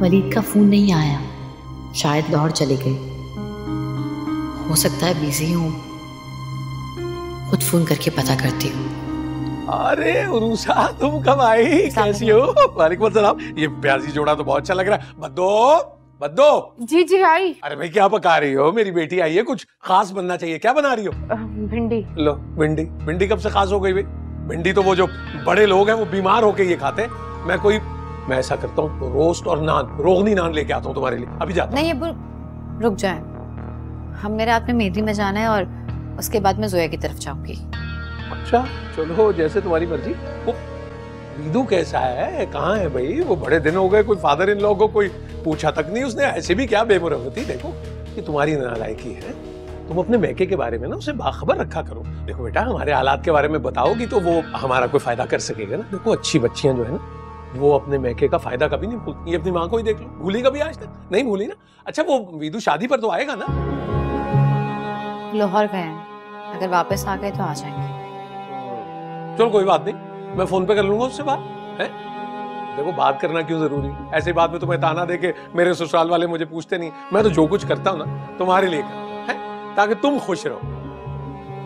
वलीद का फोन नहीं आया, शायद लाहौर चले गए। हो सकता है बिजी हूँ, खुद फोन करके पता करती हूँ। अरे उरूसा, तुम कब आई? कैसी हो? वालेकुम सलाम। ये प्याजी जोड़ा तो बहुत अच्छा लग रहा है। बद्दो बद्दो। जी जी आई। अरे भाई क्या पका रही हो? मेरी बेटी आई है, कुछ खास बनना चाहिए। क्या बना रही हो? भिंडी। लो भिंडी। भिंडी कब से खास हो गई भाई? भिंडी तो वो जो बड़े लोग हैं वो बीमार होके ये खाते हैं। मैं ऐसा करता हूँ, रोस्ट और नान, रोगनी नान लेके आता हूँ तुम्हारे लिए। अभी जाता हूँ। नहीं रुक जाए, हम मेरे हाथ में मेहंदी में जाना है और उसके बाद मैं जोया की तरफ जाऊंगी। अच्छा चलो, जैसे तुम्हारी मर्जी। वो वीदू कैसा है? कहाँ है भाई? वो बड़े दिन हो गए, कोई फादर इन लॉ को कोई पूछा तक नहीं उसने। ऐसे भी क्या बेमुरवती। देखो ये तुम्हारी नालायकी है, तुम अपने मैके के बारे में ना उसे बाखबर रखा करो। देखो बेटा, हमारे हालात के बारे में बताओगी तो वो हमारा कोई फायदा कर सकेगा ना। देखो अच्छी बच्चियां जो है ना, वो अपने मैके का फायदा कभी नहीं भूलती। ये अपनी माँ को ही देख लो, भूली कभी आज तक? नहीं भूली ना। अच्छा वो वीदू शादी पर तो आएगा ना? लाहौर गए हैं, अगर वापस आ गए तो आ जाएंगे। चलो कोई बात नहीं, मैं फोन पे कर लूंगा उससे बात है। देखो बात करना क्यों जरूरी? ऐसी बात में तुम्हें ताना देके मेरे ससुराल वाले मुझे पूछते नहीं। मैं तो जो कुछ करता हूँ ना तुम्हारे लिए करता है, ताकि तुम खुश रहो।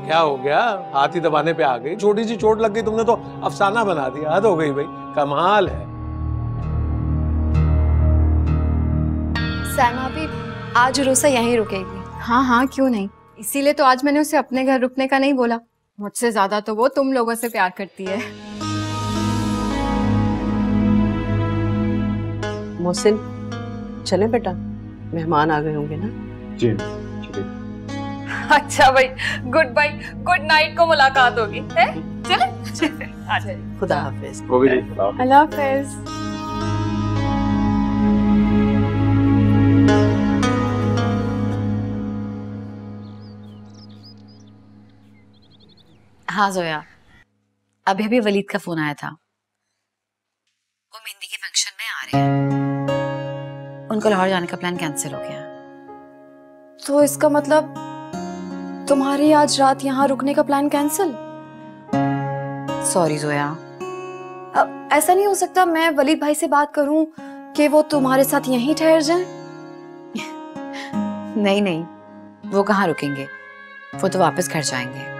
क्या हो गया? हाथ ही दबाने पे आ गई? छोटी सी चोट लग गई, तुमने तो अफसाना बना दिया। हद हो गई भाई, कमाल है। सैमा भी आज उरूसा यहीं रुकेगी। हाँ हाँ क्यों नहीं, इसीलिए तो आज मैंने उसे अपने घर रुकने का नहीं बोला। मुझसे ज्यादा तो वो तुम लोगों से प्यार करती है। मोहसिन चले बेटा, मेहमान आ गए होंगे ना? जी। अच्छा भाई, गुड बाय, गुड नाइट को मुलाकात होगी है? चले खुदा हाफिज। अल्लाह हाफिज। हाँ जोया, अभी अभी वलीद का फोन आया था, वो मेहंदी के फंक्शन में आ रहे हैं। उनको लाहौर जाने का प्लान कैंसिल हो गया। तो इसका मतलब तुम्हारी आज रात यहाँ रुकने का प्लान कैंसिल? सॉरी जोया। अब ऐसा नहीं हो सकता मैं वलीद भाई से बात करूं कि वो तुम्हारे साथ यहीं ठहर जाएं? नहीं नहीं, वो कहाँ रुकेंगे, वो तो वापस घर जाएंगे।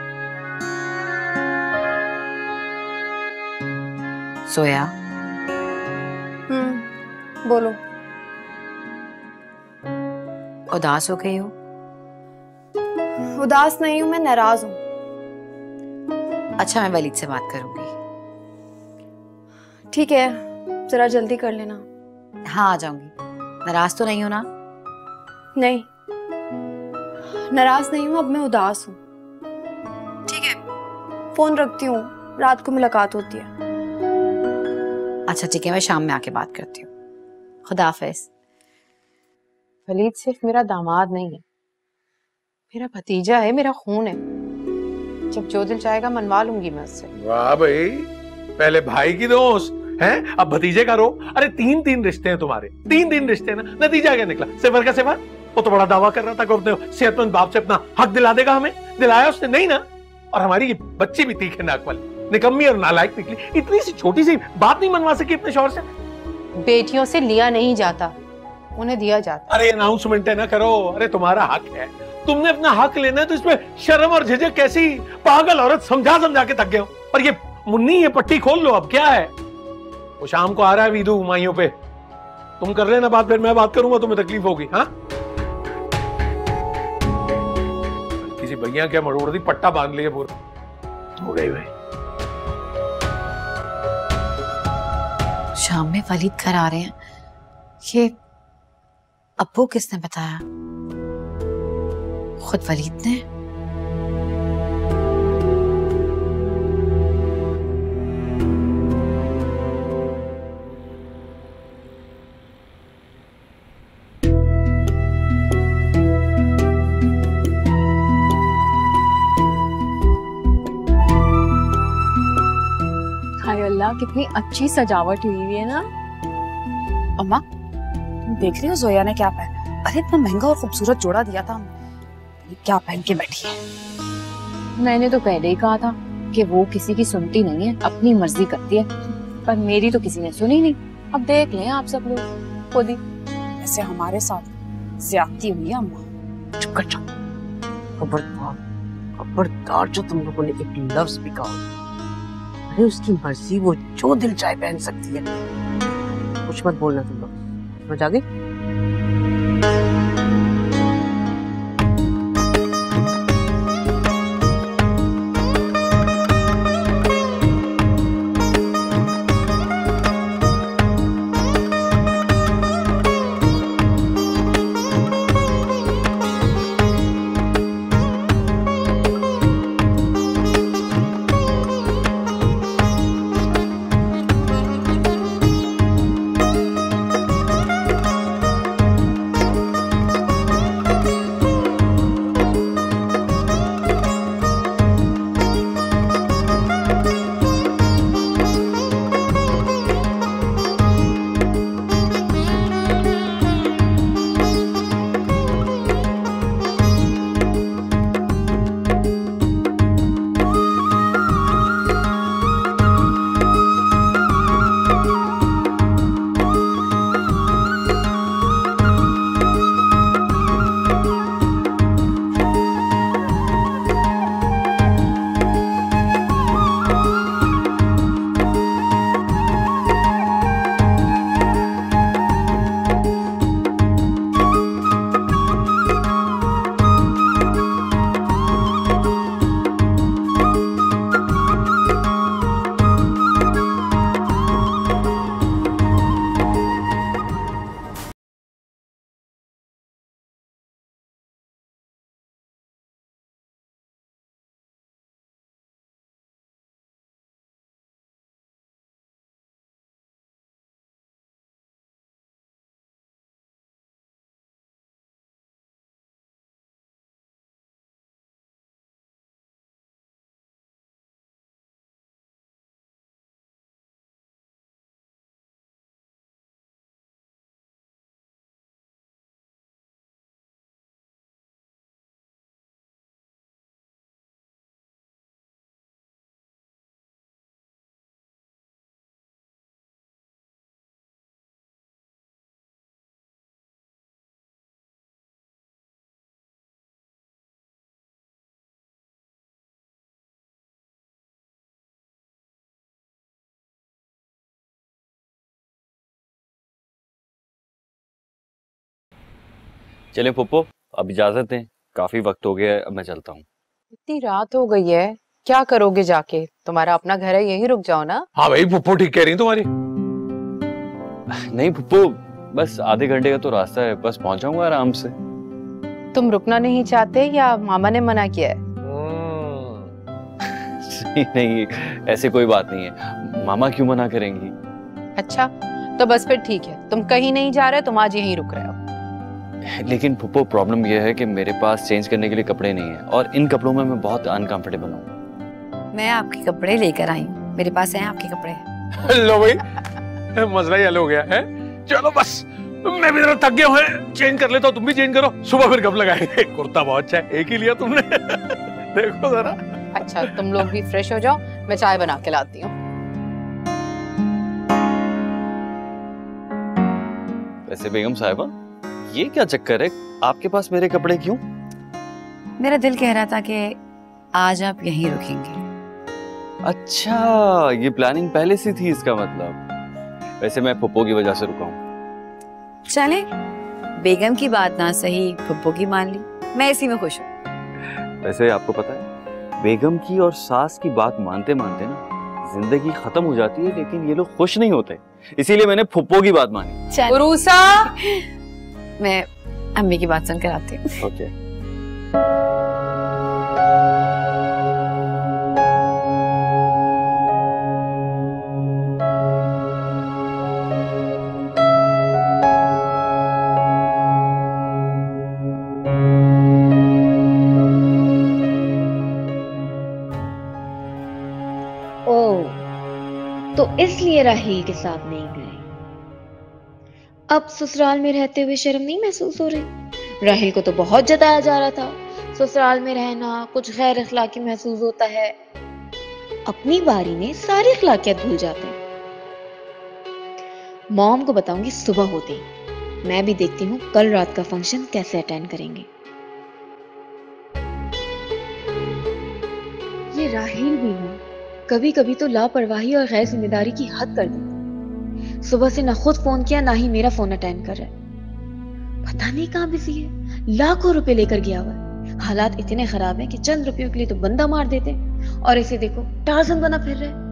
सोया। बोलो। उदास हो गई हो? उदास नहीं हूं, मैं नाराज हूं। अच्छा मैं वलीद से बात करूंगी। ठीक है, जरा जल्दी कर लेना। हाँ आ जाऊंगी। नाराज तो नहीं हो ना? नहीं नाराज नहीं हूं, अब मैं उदास हूं। ठीक है, फोन रखती हूँ, रात को मुलाकात होती है। अच्छा ठीक है, मैं शाम में आके बात करती हूँ। खुदा हाफिज। वलीद सिर्फ मेरा दामाद नहीं है, मेरा भतीजा है, मेरा खून है। जब जो दिल चाहेगा मनवा लूंगी मैं उससे। वाह भाई, पहले भाई की दोस्त हैं, अब भतीजे का रो। अरे तीन रिश्ते हैं तुम्हारे, तीन रिश्ते हैं ना। नतीजा क्या निकला? सिफर का सिफर। वो तो बड़ा दावा कर रहा था कि अपने सेहतमंद बाप से अपना हक दिला देगा हमें। दिलाया उसने नहीं ना। और हमारी बच्ची भी तीखे नाक वाली, निकम्मी और नालायक निकली। इतनी सी छोटी सी बात नहीं मनवा सकी अपने शौहर से। बेटियों से लिया नहीं जाता, उन्हें दिया जाता। अरे अनाउंसमेंट है ना करो। अरे तुम्हारा हक है, तुमने अपना हक लेना है, तो इसमें शर्म और झिझक कैसी? पागल औरत, समझा के थक गए हो। और ये मुन्नी, ये पट्टी खोल लो, अब क्या है? वो शाम को आ रहा है वीदू हुमायूं पे, तुम कर लेना बात, फिर मैं बात करूंगा, तुम्हें तकलीफ होगी। हाँ किसी भैया क्या मरोड़ दी, पट्टा बांध लिया पूरा। हो गई भाई। शाम में वलीद घर आ रहे हैं, ये अब्बू किसने बताया? खुद वलीद ने? हाय अल्लाह, कितनी अच्छी सजावट हुई है ना। अम्मा तुम देख रही हो जोया ने क्या पहना? अरे इतना महंगा और खूबसूरत जोड़ा दिया था, क्या पहन के बैठी है। मैंने तो पहले ही कहा था कि वो किसी की सुनती नहीं है, अपनी मर्जी करती है, पर मेरी तो किसी ने सुनी नहीं। अब देख लें आप सब लोग। खो दी। ऐसे हमारे साथ ज्यादती हुई है अम्मा। चुप कर जाओ। खबरदार खबरदार जो तुम लोगों ने एक लफ्ज भी कहा। अरे उसकी मर्जी, वो जो दिल चाहे पहन सकती है। कुछ मत बोलना तुम लोग, समझ आ गई? चले पुप्पो, अब इजाजत दें, काफी वक्त हो गया है, अब मैं चलता हूँ। इतनी रात हो गई है, क्या करोगे जाके? तुम्हारा अपना घर है, यहीं रुक जाओ ना। हाँ भाई, पुप्पो ठीक कह रही है तुम्हारी। नहीं पुप्पो, बस आधे घंटे का तो रास्ता है, बस पहुंच जाऊंगा आराम से। तुम रुकना नहीं चाहते या मामा ने मना किया है? नहीं, ऐसे कोई बात नहीं है, मामा क्यों मना करेंगी। अच्छा, तो बस फिर ठीक है, तुम कहीं नहीं जा रहे, तुम आज यहीं रुक रहे हो। लेकिन पुप्पो प्रॉब्लम यह है कि मेरे पास चेंज करने के लिए कपड़े नहीं है और इन कपड़ों में मैं बहुत अनकंफर्टेबल हूँ। मैं आपके कपड़े लेकर आई हूँ, मेरे पास हैं आपके कपड़े। लो भाई, मसला ही हल हो गया है। चलो बस, मैं भी जरा थक गया हूँ, चेंज कर लेता हूँ, तुम भी चेंज करो, सुबह फिर कब लगाएंगे। कुर्ता बहुत अच्छा है, एक ही लिया तुमने। देखो जरा। अच्छा, तुम लोग भी फ्रेश हो जाओ, मैं चाय बना के लाती हूँ। वैसे बेगम साहिबा, ये क्या चक्कर है, आपके पास मेरे कपड़े क्यों? मेरा दिल कह रहा था कि आज आप यहीं रुकेंगे। अच्छा, ये प्लानिंग पहले से थी इसका मतलब। वैसे मैं पुप्पो की वजह से रुका हूँ। चले, बेगम की बात ना सही, पुप्पो की मान ली, मैं इसी में खुश हूँ। वैसे आपको पता है, बेगम की और सास की बात मानते मानते ना जिंदगी खत्म हो जाती है, लेकिन ये लोग खुश नहीं होते, इसीलिए मैंने पुप्पो की बात मानी। उरूसा, मैं अम्मी की बात सुनकर आती हूँ। ओके। तो इसलिए राहील के साथ नहीं गए। अब ससुराल में रहते हुए शर्म नहीं महसूस हो रही? राहील को तो बहुत जताया जा रहा था, ससुराल में रहना कुछ गैर अखलाकी महसूस होता है। अपनी बारी में सारी अखलाकियात भूल जाते हैं। मॉम को बताऊंगी सुबह होते ही। मैं भी देखती हूँ कल रात का फंक्शन कैसे अटेंड करेंगे। ये राहिल भी ना कभी कभी तो लापरवाही और गैर जिम्मेदारी की हद कर देती। सुबह से ना खुद फोन किया ना ही मेरा फोन अटेंड कर रहा है। पता नहीं कहाँ बिजी है, लाखों रुपए लेकर गया हुआ है। हालात इतने खराब हैं कि चंद रुपयों के लिए तो बंदा मार देते और इसे देखो टार्जन बना फिर रहे।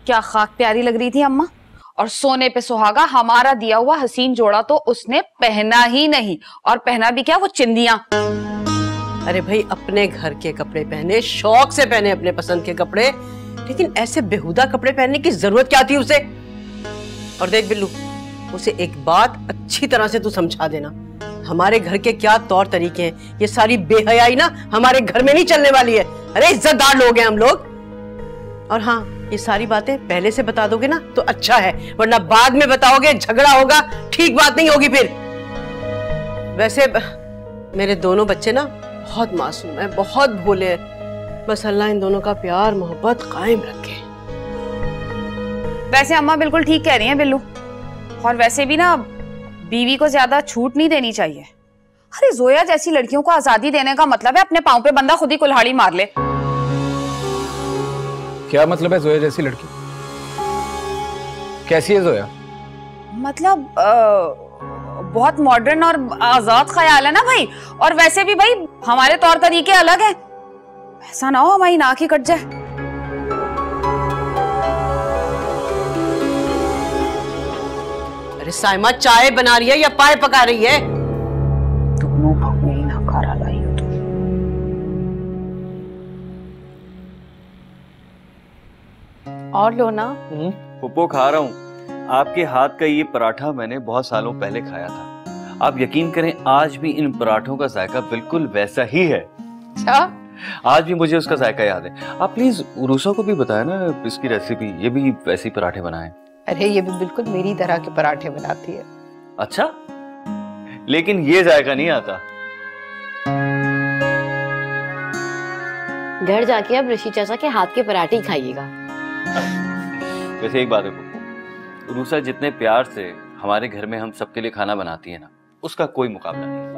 क्या खाक प्यारी लग रही थी अम्मा, और सोने पे सुहागा हमारा दिया हुआ हसीन जोड़ा तो उसने पहना ही नहीं, और पहना भी क्या वो चिंदियां। अरे भाई अपने घर के कपड़े पहने, शौक से पहने अपने पसंद के कपड़े, लेकिन ऐसे बेहुदा कपड़े पहनने की जरूरत क्या थी उसे। और देख बिल्लू, उसे एक बात अच्छी तरह से तू समझा देना, हमारे घर के क्या तौर तरीके हैं, ये सारी बेहयाई ना हमारे घर में नहीं चलने वाली है। अरे इज्जतदार लोग हैं हम लोग। और हाँ, ये सारी बातें पहले से बता दोगे ना तो अच्छा है, वरना बाद में बताओगे झगड़ा होगा, ठीक बात नहीं होगी फिर। वैसे मेरे दोनों बच्चे ना बहुत मासूम हैं, बहुत भोले हैं, बस अल्लाह इन दोनों का प्यार मोहब्बत कायम रखे। वैसे अम्मा बिल्कुल ठीक कह रही हैं बिल्लू, और वैसे भी ना बीवी को ज्यादा छूट नहीं देनी चाहिए। अरे जोया जैसी लड़कियों को आजादी देने का मतलब है अपने पांव पे बंदा खुद ही कुल्हाड़ी मार ले। क्या मतलब है जोया जैसी लड़की? कैसी है जोया? मतलब बहुत मॉडर्न और आजाद ख्याल है ना भाई, और वैसे भी भाई हमारे तौर तरीके अलग हैं, ऐसा ना हो हमारी नाक ही कट जाए। अरे साइमा चाय बना रही है या पाए पका रही है? दोनों भाग में ही नकारा लाई हो तुम। और लो ना। पुप्पो खा रहा हूँ। आपके हाथ का ये पराठा मैंने बहुत सालों पहले खाया था। आप यकीन करें आज भी इन पराठों का जायका बिल्कुल वैसा ही है। अच्छा? आज भी मुझे उसका जायका याद है। आप प्लीज उरूसा को भी बताया ना इसकी रेसिपी, ये भी वैसे ही पराठे बनाए। अरे ये भी बिल्कुल मेरी तरह के पराठे बनाती है। अच्छा, लेकिन ये जायका नहीं आता। घर जाके अब ऋषि चाचा के हाथ के पराठे ही खाइएगा। वैसे एक बात है पुप्पो, उरूसा जितने प्यार से हमारे घर में हम सबके लिए खाना बनाती है ना, उसका कोई मुकाबला नहीं।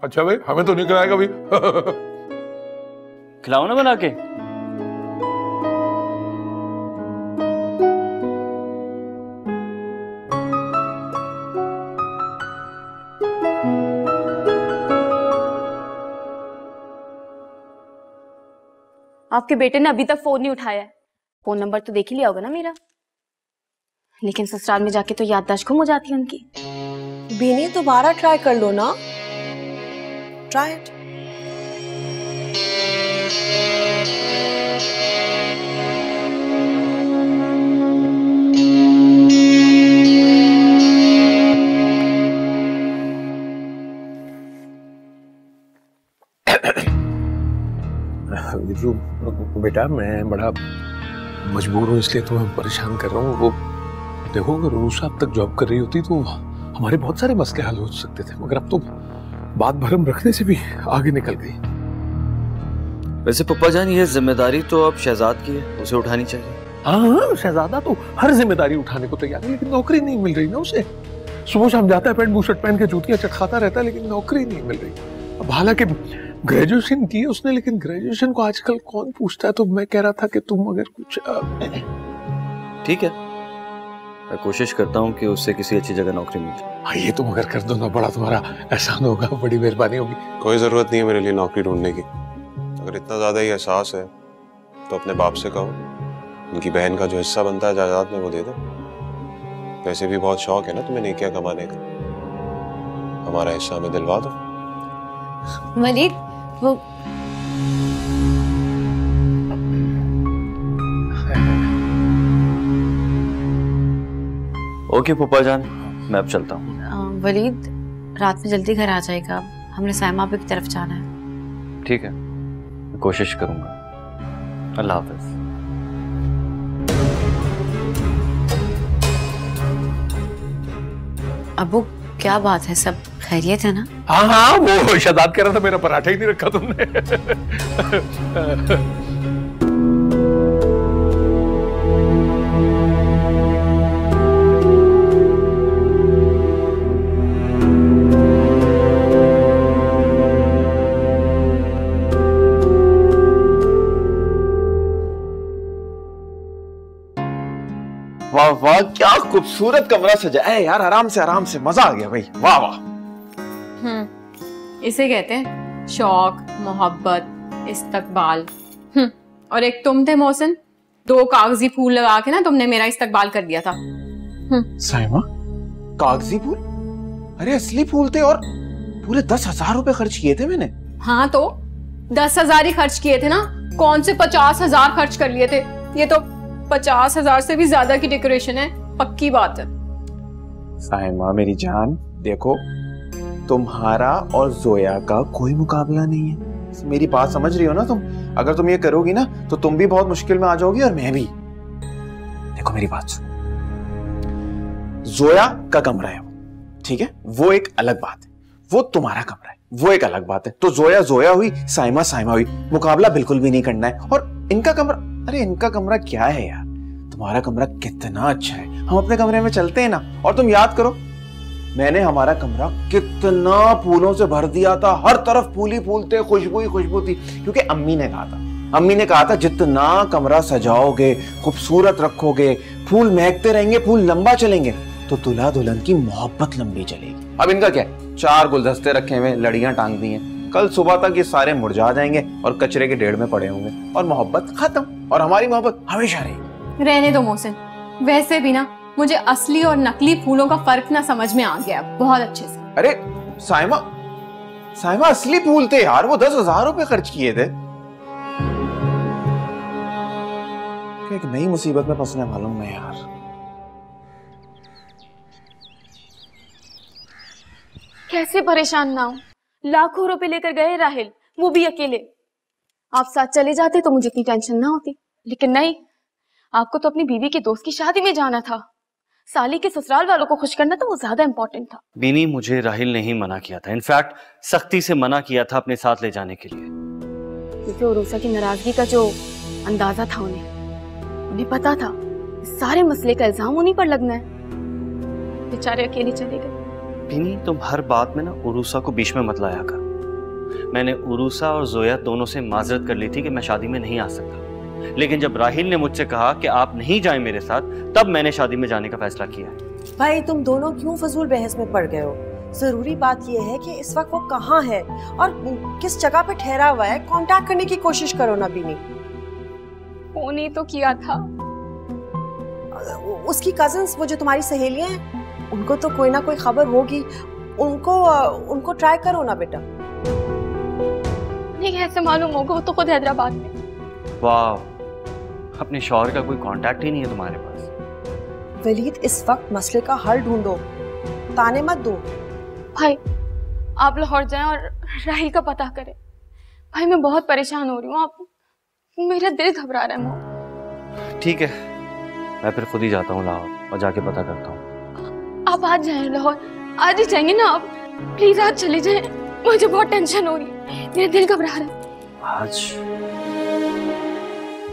अच्छा भाई, हमें तो नहीं खिलाएगा भी। खिलाओ ना बना के। आपके बेटे ने अभी तक फोन नहीं उठाया है। फोन नंबर तो देख ही लिया होगा ना मेरा, लेकिन ससुराल में जाके तो याददाश्त गुम हो जाती है उनकी। बीनी दोबारा ट्राई कर लो ना, ट्राई इट। जो बेटा, मैं बड़ा मजबूर हूँ इसलिए तुम्हें परेशान कर रहा हूँ। वो देखो, अगर रूसा अब तक जॉब कर रही होती तो हमारे बहुत सारे मसले हल हो सकते थे, मगर अब तो बात भरम रखने से भी आगे निकल गई। वैसे पप्पा जान, ये जिम्मेदारी तो अब शहजाद की है, उसे उठानी चाहिए। हाँ, शहजादा तो हर जिम्मेदारी उठाने को तैयार है, लेकिन नौकरी नहीं मिल रही ना उसे। सुबह शाम जाता है, पैंट बूशर्ट पहन के जूतियां चटखाता रहता है, लेकिन नौकरी नहीं मिल रही। अब हालांकि ग्रेजुएशन की उसने, लेकिन ग्रेजुएशन को आजकल कौन पूछता है। तो मैं कह रहा था कि तुम अगर कुछ ठीक है, मैं कोशिश करता हूँ कि उससे किसी अच्छी जगह नौकरी मिल जाए। हाँ, ये तुम अगर कर दो ना, बड़ा तुम्हारा एहसान होगा, बड़ी मेहरबानी होगी। कोई जरूरत नहीं है मेरे लिए नौकरी ढूंढने की। अगर इतना ज्यादा ही एहसास है तो अपने बाप से कहो, उनकी बहन का जो हिस्सा बनता है जायदाद में वो दे दो। वैसे भी बहुत शौक है ना तुम्हें नेकिया कमाने का, हमारा हिस्सा हमें दिलवा दो। वलीद, वो ओके पप्पा जान, मैं अब चलता हूँ। वलीद, रात में जल्दी घर आ जाएगा, हमने साइमा की तरफ जाना है। ठीक है, मैं कोशिश करूंगा। अल्लाह हाफिज। अबू, क्या बात है, सब खैरियत है ना? हाँ हाँ, वो शहजाद कह रहा था मेरा पराठा ही नहीं रखा तुमने। वाह, क्या खूबसूरत कमरा सजा है यार। आराम से मजा आ गया भाई, वाह वाह। इसे कहते हैं शौक, मोहब्बत, इस्तकबाल। और एक तुम थे मोहसिन, 2 कागजी फूल लगा के ना तुमने मेरा इस्तकबाल कर दिया था। साइमा, कागजी फूल? अरे असली फूल थे और पूरे 10,000 रुपए खर्च किए थे मैंने। हाँ तो 10,000 ही खर्च किए थे ना, कौन से 50,000 खर्च कर लिए थे। ये तो 50,000 से भी ज्यादा की डेकोरेशन है, पक्की बात है। साइमा मेरी जान, देखो तुम्हारा और जोया का कोई मुकाबला नहीं है। मेरी बात समझ रही हो ना तुम? अगर तुम ये करोगी ना तो तुम भी बहुत मुश्किल में आ जाओगी और मैं भी। देखो मेरी बात सुन, जोया का कमरा है वो, ठीक है, वो एक अलग बात है। वो तुम्हारा कमरा है, वो एक अलग बात है। तो जोया जोया हुई, साइमा साइमा हुई, मुकाबला बिल्कुल भी नहीं करना है। और इनका कमरा, अरे इनका कमरा क्या है यार, तुम्हारा कमरा कितना अच्छा है। हम अपने कमरे में चलते हैं ना। और तुम याद करो, मैंने हमारा कमरा कितना फूलों से भर दिया था, हर तरफ फूल ही फूल थे, खुशबू ही खुशबू थी। क्योंकि अम्मी ने कहा था जितना कमरा सजाओगे, खूबसूरत रखोगे, फूल महकते रहेंगे, फूल लंबा चलेंगे, तो दूल्हा दुल्हन की मोहब्बत लंबी चलेगी। अब इनका क्या है, 4 गुलदस्ते रखे हुए, लड़ियां टांग दी हैं। कल सुबह तक ये सारे मुरझा जाएंगे और कचरे के ढेर में पड़े होंगे और मोहब्बत खत्म। और हमारी मोहब्बत हमेशा रहेगी। रहने दो मोहसिन, वैसे भी ना मुझे असली और नकली फूलों का फर्क ना समझ में आ गया बहुत अच्छे से। अरे साइमा असली फूल थे यार, वो 10,000 रुपए खर्च किए थे। एक नई मुसीबत में फंसने वाला हूं मैं यार। कैसे परेशान ना हो, लाखों रुपए लेकर गए राहिल, वो भी अकेले। आप साथ चले जाते तो मुझे इतनी टेंशन ना होती, लेकिन नहीं, आपको तो अपनी बीवी के दोस्त की शादी में जाना था। साली के ससुराल वालों को खुश करना तो वो ज्यादा इंपॉर्टेंट था। बीनी, मुझे राहिल ने ही मना किया था, इनफैक्ट सख्ती से मना किया था अपने साथ ले जाने के लिए। क्योंकि उरूसा की नाराजगी का जो अंदाजा था उन्हें पता था सारे मसले का इल्जाम उन्हीं पर लगना है। बेचारे अकेले चले गए। बीनी, तुम हर बात में ना उरूसा को बीच में मत लाया कर। मैंने उरूसा और जोया दोनों से माजरत कर ली थी कि मैं शादी में नहीं आ सकता, लेकिन जब राहिल ने मुझसे कहा कि आप नहीं जाएं मेरे साथ, तब मैंने शादी में जाने का फैसला किया है। भाई तुम दोनों क्यों फजूल बहस में पड़ गए हो? जरूरी बात यह है कि इस वक्त वो कहाँ है और किस जगह पे ठहरा हुआ है। कांटेक्ट करने की कोशिश करो ना बीनी। फोन ही तो किया था। उसकी कजिन्स, वो जो तुम्हारी सहेलियां हैं, उनको तो कोई ना कोई खबर होगी। उनको ट्राई करो ना बेटा। नहीं, कैसे मालूम होगा, वो तो खुद हैदराबाद में। वाह, अपने शौहर का कोई कांटेक्ट ही नहीं है तुम्हारे पास। वलीद, इस वक्त मसले का हल ढूंढो, ताने मत दो। भाई आप लाहौर जाएं और राहिल का पता करें। भाई मैं बहुत परेशान हो रही हूँ, आप, मेरा दिल घबरा रहा है। मोह, ठीक है, मैं फिर खुद ही जाता हूँ लाहौर और जाके पता करता हूँ। आप आज जाएं लाहौर, आज ही जाएंगे ना आप? प्लीज आज चले जाएं, मुझे बहुत टेंशन हो रही है, मेरा दिल घबरा रहा है। आज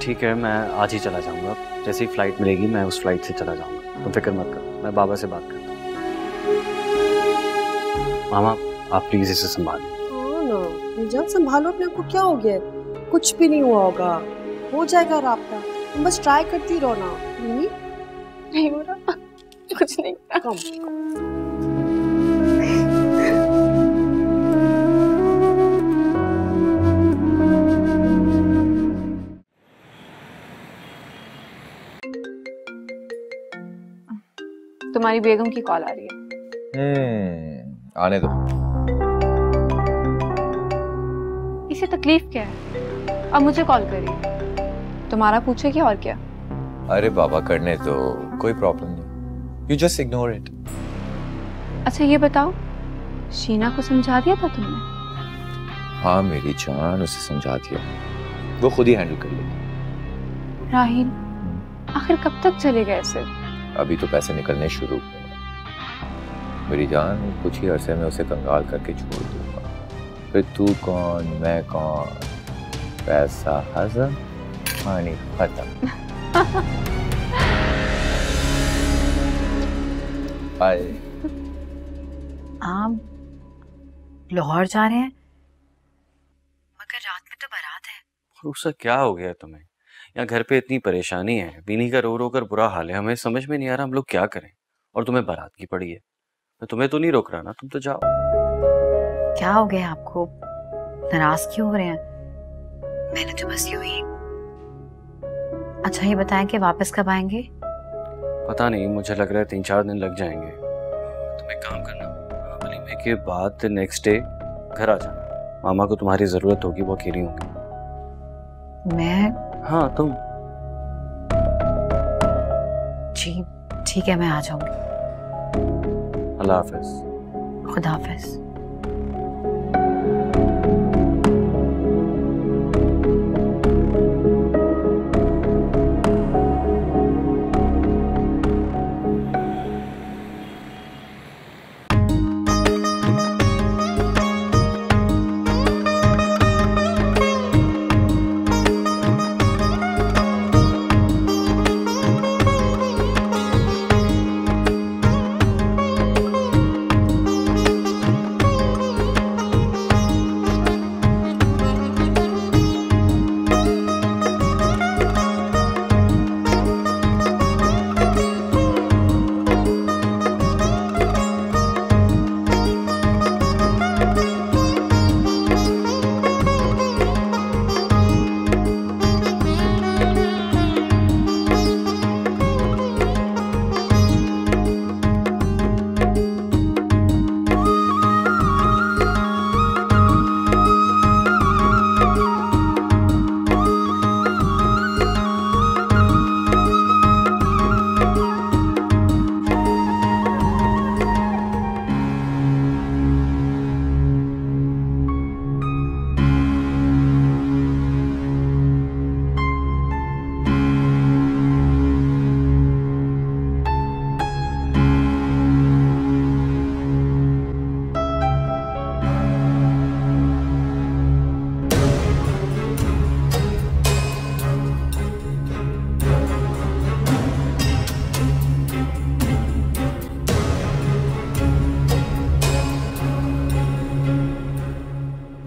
ठीक है, मैं आज ही चला जाऊंगा। जैसे ही फ्लाइट मिलेगी मैं उस फ्लाइट से चला जाऊंगा, तुम फिक्र मत करो, मैं बाबा से बात करता हूँ। मामा, आप प्लीज इसे संभालें। हाँ ना, जब संभालो अपने आप को, क्या हो गया? कुछ भी नहीं हुआ होगा, हो जाएगा राब्ता। तुम बस ट्राई करती रहो ना। नहीं हो रहा, कुछ नहीं। तुम्हारी बेगम की कॉल आ रही है। आने दो। इसे तकलीफ क्या है? अब मुझे कॉल करिए, तुम्हारा पूछे क्या और क्या? अरे बाबा, करने दो, कोई प्रॉब्लम नहीं। You just ignore it. अच्छा ये बताओ, शीना को समझा दिया था तुमने? हाँ मेरी जान, उसे समझा दिया, वो खुद ही हैंडल कर लेगी। राहिल, आखिर कब तक चले गए सिर्फ? अभी तो पैसे निकलने शुरू हुए मेरी जान, कुछ ही अरसे में उसे कंगाल करके छोड़ दूंगा। फिर तू कौन, मैं कौन, पैसा हजम, पानी खत्म। आप लाहौर जा रहे हैं, मगर रात में तो बारात है। उसे क्या हो गया तुम्हें? यहाँ घर पे इतनी परेशानी है, बीनी का रो रो कर बुरा हाल है, हमें समझ में नहीं आ रहा हम लोग क्या करें। और तुम्हें बारात की पड़ी है, मैं तुम्हें तो नहीं रोक रहा ना, तुम तो जाओ। क्या हो गया आपको, नाराज क्यों हो रहे हैं? मैंने तो बस यूं ही। अच्छा ये बताएं कि वापस कब आएंगे? पता नहीं, मुझे लग रहा है 3-4 दिन लग जाएंगे। तुम एक काम करना, वलीमे के बाद नेक्स्ट डे घर आ जाना। मामा को तुम्हारी जरूरत होगी, वो अकेली होंगी। मैं? हाँ तुम। जी ठीक है, मैं आ जाऊंगी। अल्लाह हाफिज। खुदा हाफिज।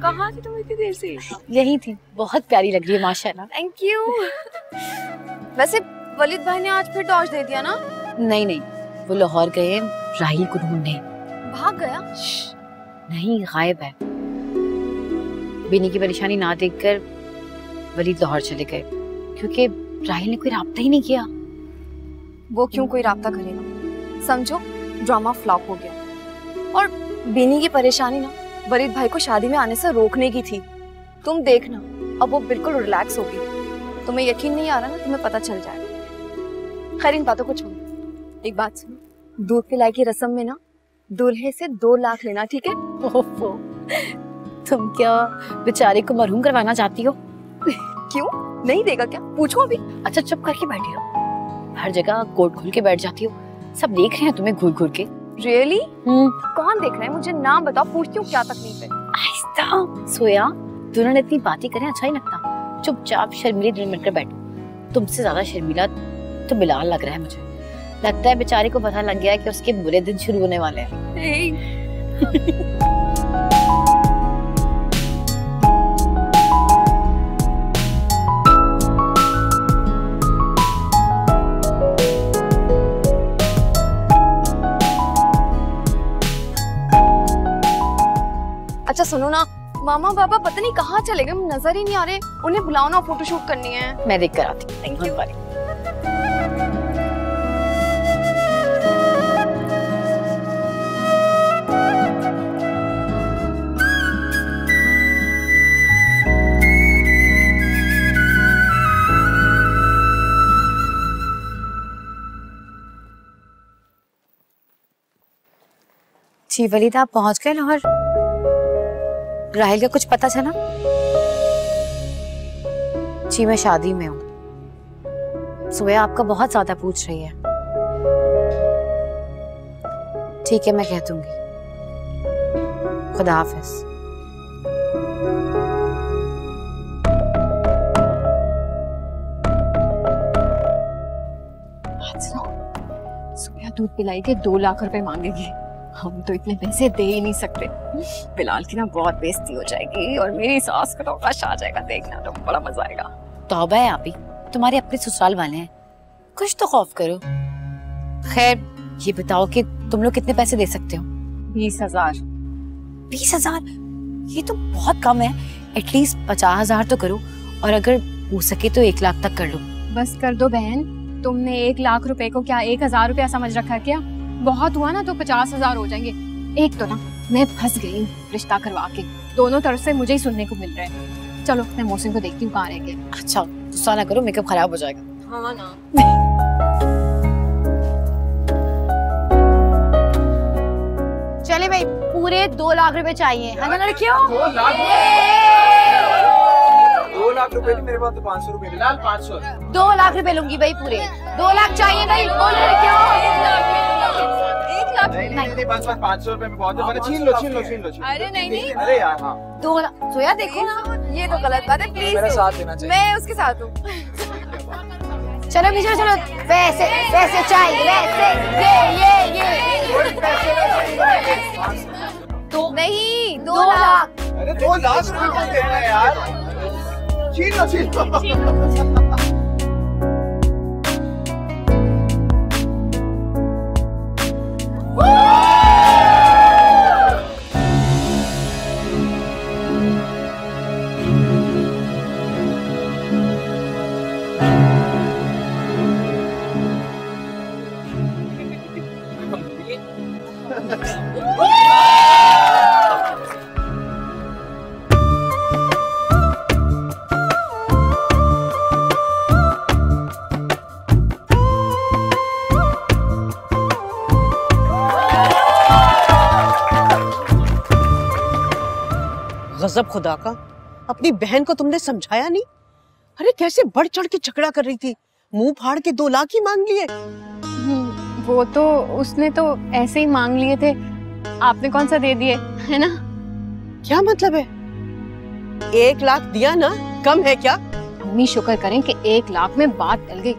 कहाँ थी तुम इतनी देर से? यही थी, बहुत प्यारी लग रही है माशाल्लाह। Thank you. वैसे वलीद भाई ने आज फिर टॉर्च दे दिया ना? नहीं नहीं, वो लाहौर गए राहिल को ढूंढने। भाग गया? नहीं, गायब है। बीनी की परेशानी ना देखकर वलीद लाहौर चले गए, क्योंकि राहिल ने कोई राब्ता ही नहीं किया। वो क्यों कोई राब्ता करेगा? समझो ड्रामा फ्लॉप हो गया। और बीनी की परेशानी ना वलीद भाई को शादी में आने से रोकने की थी। तुम देखना, अब वो बिल्कुल रिलैक्स होगी। तुम्हें यकीन नहीं आ रहा ना, तुम्हें पता चल जाएगा। खैर इन बातों को छोड़ो, एक बात सुनो, दूध पिलाई की रस्म में ना दूल्हे से 2 लाख लेना, ठीक है? ओहो, तुम क्या बेचारे को मरहूम करवाना चाहती हो? क्यों नहीं देगा क्या? पूछो अभी। अच्छा चुप करके बैठी हो, हर जगह कोट खोल के बैठ जाती हो, सब देख रहे हैं तुम्हें घूर घूर के। रियली? कौन देख रहा है? मुझे नाम बताओ, पूछती हूँ क्या तकलीफ है। आहिस्ता सोया, दोनों ने इतनी बातें करें अच्छा ही लगता। चुपचाप शर्मीली दिल मिलकर बैठो। तुमसे ज्यादा शर्मीला तो बिलाल लग रहा है मुझे। लगता है बेचारे को पता लग गया है कि उसके बुरे दिन शुरू होने वाले हैं। अच्छा सुनो ना, मामा पापा पता नहीं कहाँ चले गए, नजर ही नहीं आ रहे। उन्हें बुलाओ ना, फोटोशूट करनी है। मैं देख कर आती हूँ। Thank you. जी वलीद, आप पहुंच गए लाहौर? राहिल का कुछ पता चला? जी मैं शादी में हूँ। सोया आपका बहुत ज्यादा पूछ रही है। ठीक है मैं कह दूंगी। खुदा हाफिज। सोया दूध पिलाई के 2 लाख रुपए मांगेगी। हम तो इतने पैसे दे ही नहीं सकते। बिलाल की ना बहुत बेइज्जती हो जाएगी और मेरी सास का तो कश आ जाएगा। देखना तो बड़ा मजा आएगा। तौबा है आप ही, तुम्हारे अपने ससुराल वाले हैं, कुछ तो खौफ करो। खैर ये बताओ कि तुम लोग कितने पैसे दे सकते हो? 20,000। 20,000? ये तो बहुत कम है। एटलीस्ट 50,000 तो करो, और अगर हो सके तो 1 लाख तक कर लो। बस कर दो बहन, तुमने 1 लाख रुपए को क्या 1,000 रुपया समझ रखा है क्या? बहुत हुआ ना तो 50,000 हो जाएंगे। एक तो ना मैं फंस गई हूँ रिश्ता करवा के, दोनों तरफ से मुझे ही सुनने को मिल रहा है। चलो मैं मोहसिन को देखती हूँ कहाँ रह गए। अच्छा गुस्सा ना करो, मेकअप खराब हो जाएगा। हाँ ना। चले भाई, पूरे 2 लाख रुपए चाहिए, है ना लड़कियों? 2 लाख रुपए नहीं, मेरे पास तो 500 रुपए। बिलाल 500। 2 लाख रुपए लूंगी भाई, पूरे 2 लाख चाहिए भाई। बोल लड़कियों। 1 लाख नहीं, बस 500 रुपए में बहुत है। छीन लो। अरे नहीं। अरे यार हाँ। 2 लाख सोया देखो ना, ये तो गलत बात है, प्लीज मेरा साथ देना चाहिए। मैं उसके साथ हूँ। चलो पीछे चलो। पैसे चाहिए, ये तो नहीं 2 लाख। अरे 2 लाख रुपए देना है यार। छीन लो। गजब खुदा का, अपनी बहन को तुमने समझाया नहीं? अरे कैसे बढ़ चढ़ के झगड़ा कर रही थी, मुंह फाड़ के 2 लाख ही मांग लिए। वो तो उसने तो ऐसे ही मांग लिए थे, आपने कौन सा दे दिए, है ना? क्या मतलब है? 1 लाख दिया ना, कम है क्या? अम्मी शुक्र करें कि 1 लाख में बात टल गई।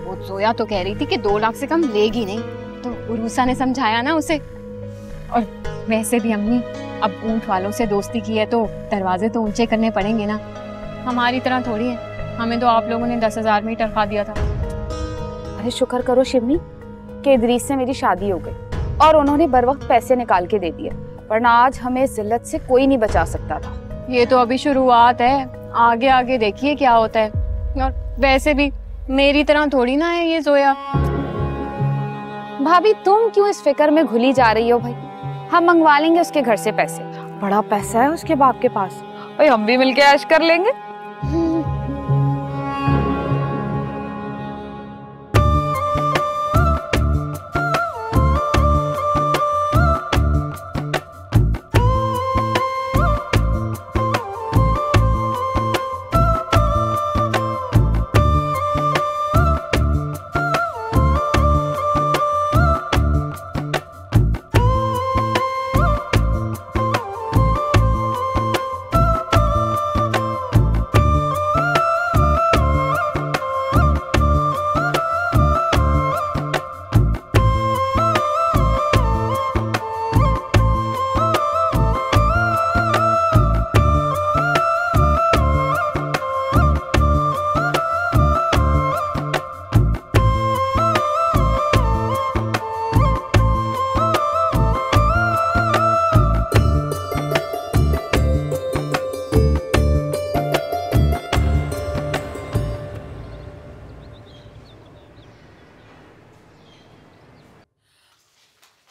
वो जोया तो कह रही थी कि 2 लाख से कम लेगी नहीं, तो उरूसा ने समझाया ना उसे। और वैसे भी अम्मी, अब ऊंट वालों से दोस्ती की है तो दरवाजे तो ऊंचे करने पड़ेंगे ना। हमारी तरह थोड़ी है, हमें तो आप लोगों ने 10,000 में ही टरखा दिया था। अरे शुक्र करो शिवनी कि इदरीस से मेरी शादी हो गई और उन्होंने बर वक्त पैसे निकाल के दे दिए, वरना आज हमें जिल्लत से कोई नहीं बचा सकता था। ये तो अभी शुरुआत है, आगे आगे देखिए क्या होता है। और वैसे भी मेरी तरह थोड़ी ना है ये जोया। भाभी तुम क्यों इस फिक्र में घुली जा रही हो भाई? हम मंगवा लेंगे उसके घर से पैसे, बड़ा पैसा है उसके बाप के पास भाई, हम भी मिलके ऐश कर लेंगे।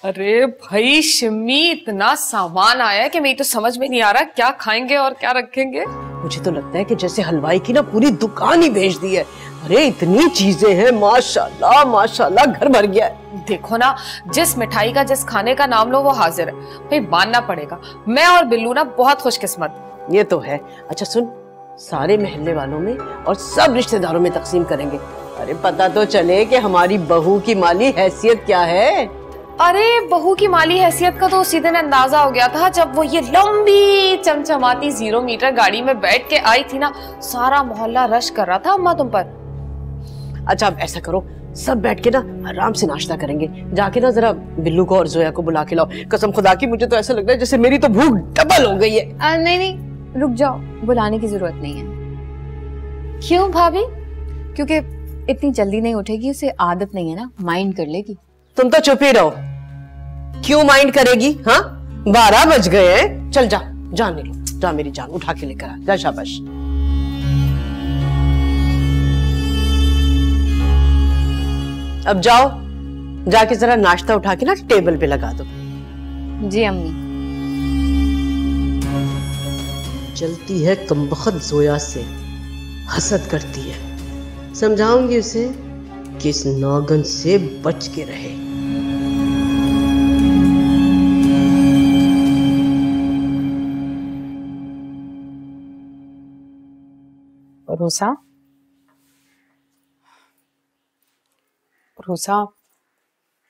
अरे भाई शिम्मी, इतना सामान आया है कि मेरी तो समझ में नहीं आ रहा क्या खाएंगे और क्या रखेंगे। मुझे तो लगता है कि जैसे हलवाई की ना पूरी दुकान ही भेज दी है। अरे इतनी चीजें हैं, माशाल्लाह माशाल्लाह, घर भर गया है। देखो ना, जिस मिठाई का जिस खाने का नाम लो वो हाजिर है। भाई मानना पड़ेगा, मैं और बिल्लू ना बहुत खुशकिस्मत। ये तो है। अच्छा सुन, सारे मोहल्ले वालों में और सब रिश्तेदारों में तकसीम करेंगे। अरे पता तो चले कि हमारी बहू की माली हैसियत क्या है। अरे बहू की माली हैसियत का तो उसी दिन अंदाजा हो गया था जब वो ये लंबी चमचमाती 0 मीटर गाड़ी में बैठ के आई थी ना। सारा मोहल्ला रश कर रहा था अम्मा तुम पर। अच्छा अब ऐसा करो, सब बैठ के ना आराम से नाश्ता करेंगे। जाके ना जरा बिल्लू को और जोया को बुला के लाओ। कसम खुदा की मुझे तो ऐसा लग रहा है जैसे मेरी तो भूख डबल हो गई है। नहीं रुक जाओ, बुलाने की जरूरत नहीं है। क्यों भाभी? क्योंकि इतनी जल्दी नहीं उठेगी, उसे आदत नहीं है ना, माइंड कर लेगी। तुम तो चुप ही रहो, क्यों माइंड करेगी? हाँ 12 बज गए हैं, चल जा, जाने लो, जा मेरी जान, उठा के लेकर आ, जा, शाबाश। अब जाओ, जाके जरा नाश्ता उठा के ना टेबल पे लगा दो। जी अम्मी। चलती है कमबख्त जोया से, हसद करती है, समझाऊंगी उसे कि इस नागन से बच के रहे। रूसा, रूसा,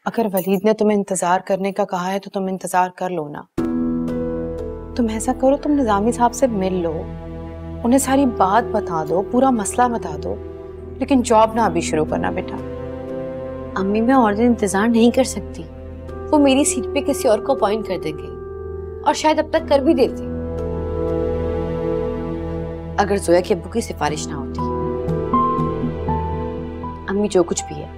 अगर वलीद ने तुम्हें इंतजार करने का कहा है तो तुम इंतजार कर लो ना। तुम ऐसा करो, तुम निजामी साहब से मिल लो, उन्हें सारी बात बता दो, पूरा मसला बता दो, लेकिन जॉब ना अभी शुरू करना बेटा। अम्मी मैं और दिन इंतजार नहीं कर सकती, वो मेरी सीट पे किसी और को अपॉइंट कर देंगे और शायद अब तक कर भी देते अगर जोया के अब्बू की सिफारिश ना होती। अम्मी जो कुछ भी है,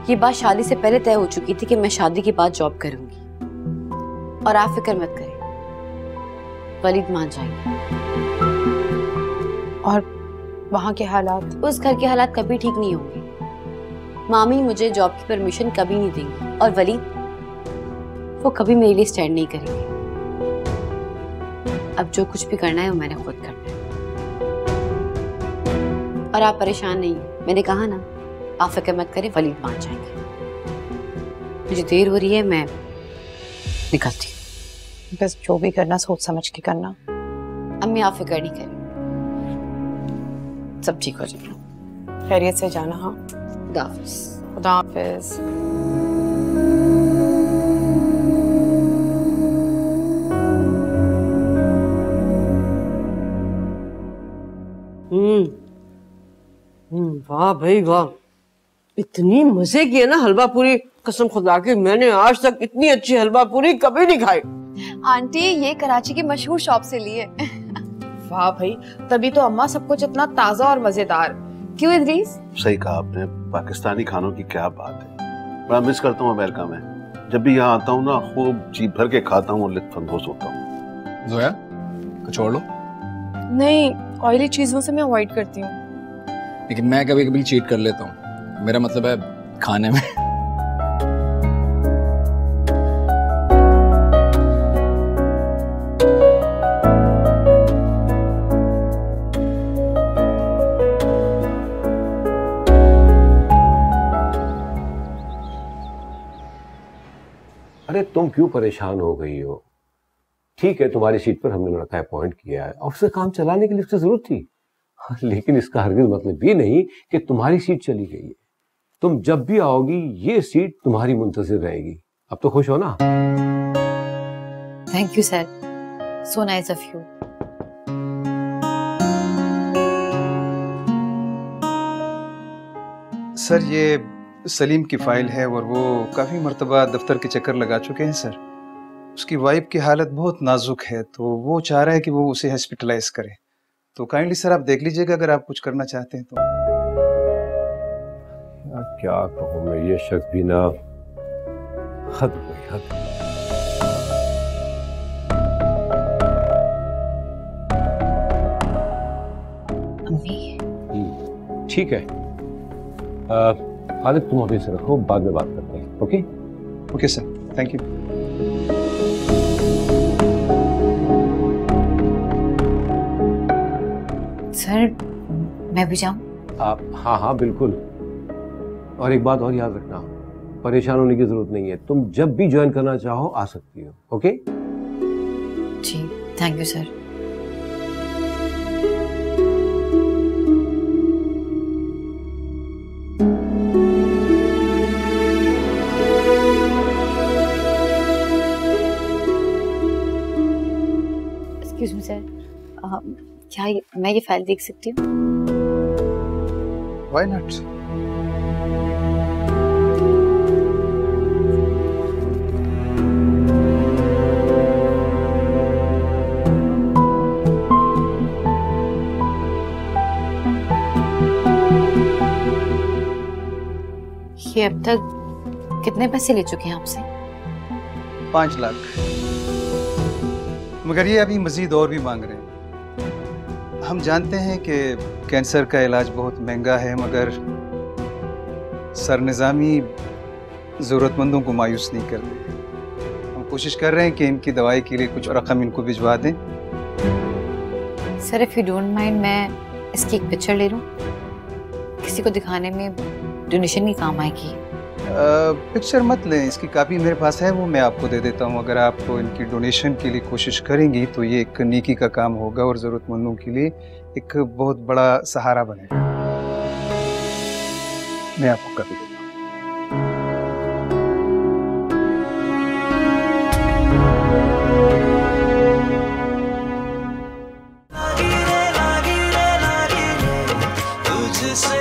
ये बात शादी से पहले तय हो चुकी थी कि मैं शादी के बाद जॉब करूंगी और आप फिक्र मत करें, वलीद मान जाएंगे। और वहां के हालात? उस घर के हालात कभी ठीक नहीं होंगे। मामी मुझे जॉब की परमिशन कभी नहीं देंगी और वलीद वो कभी मेरे लिए स्टैंड नहीं करेंगे। अब जो कुछ भी करना है वो मैंने खुद करना है और आप परेशान नहीं हैं। मैंने कहा ना, आप फिक्र मत करें, वलीद मान जाएंगे। मुझे देर हो रही है, मैं निकलती हूँ। बस जो भी करना सोच समझ के करना। अम्मी आप फिक्र नहीं करें, सब ठीक हो जाएगा। खैरियत से जाना। हाँ, खुदा हाफिज़। खुदा हाफिज़। वाह भाई वाह, इतनी मजे की है ना हलवा पूरी, कसम खुदा की मैंने आज तक इतनी अच्छी हलवा पूरी कभी नहीं खाई। आंटी ये कराची की मशहूर शॉप से लिए। वाह भाई, तभी तो अम्मा सब कुछ इतना ताजा और मजेदार। क्यों इदरीस? सही कहा आपने, पाकिस्तानी खानों की क्या बात है। बड़ा मिस करता हूँ अमेरिका में, जब भी यहाँ आता हूँ ना खूब जी भर के खाता हूँ और लुत्फानंदोज होता हूँ। जोया कुछ और लो। नहीं, ऑयली चीजों से मैं अवॉइड करती हूँ। लेकिन मैं कभी कभी चीट कर लेता हूँ, मेरा मतलब है खाने में। अरे तुम क्यों परेशान हो गई हो? ठीक है, तुम्हारी सीट पर हमने लड़का अपॉइंट किया है, ऑफिस का काम चलाने के लिए उसकी जरूरत थी, लेकिन इसका हरगिज मतलब ये नहीं कि तुम्हारी सीट चली गई है। तुम जब भी आओगी ये सीट तुम्हारी मुंतजिर रहेगी। अब तो खुश हो ना? Thank you sir, so nice of you. Sir ये सलीम की फाइल है और वो काफ़ी मर्तबा दफ्तर के चक्कर लगा चुके हैं सर। उसकी वाइफ की हालत बहुत नाजुक है, तो वो चाह रहा है कि वो उसे हॉस्पिटलाइज करे। तो काइंडली सर आप देख लीजिएगा अगर आप कुछ करना चाहते हैं तो। यार क्या कहूँ मैं, ये शख्स भी ना हद हुई हद। ठीक है, खालिद तुम अभी से रखो, बाद में बात करते हैं। Okay okay sir, thank you. Sir मैं भी जाऊं? हाँ हाँ बिल्कुल, और एक बात और याद रखना, परेशान होने की जरूरत नहीं है, तुम जब भी ज्वाइन करना चाहो आ सकती हो। ओके जी thank you sir. Excuse me sir, क्या मैं ये फाइल देख सकती हूँ? Why not? ये अब तक कितने पैसे ले चुके हैं आपसे? 5 लाख, मगर ये अभी मजीद और भी मांग रहे हैं। हम जानते हैं कि कैंसर का इलाज बहुत महंगा है, मगर सरनिज़ामी ज़रूरतमंदों को मायूस नहीं करते। हम कोशिश कर रहे हैं कि इनकी दवाई के लिए कुछ रकम इनको भिजवा दें। Sir if you don't mind, मैं इसकी एक पिक्चर ले लूं, किसी को दिखाने में डोनेशन की काम आएगी। पिक्चर मत लें, इसकी कापी मेरे पास है, वो मैं आपको दे देता हूँ। अगर आप इनकी डोनेशन के लिए कोशिश करेंगी तो ये एक नेकी का काम होगा और ज़रूरतमंदों के लिए एक बहुत बड़ा सहारा बनेगा। मैं आपको कापी देता हूँ। तुझसे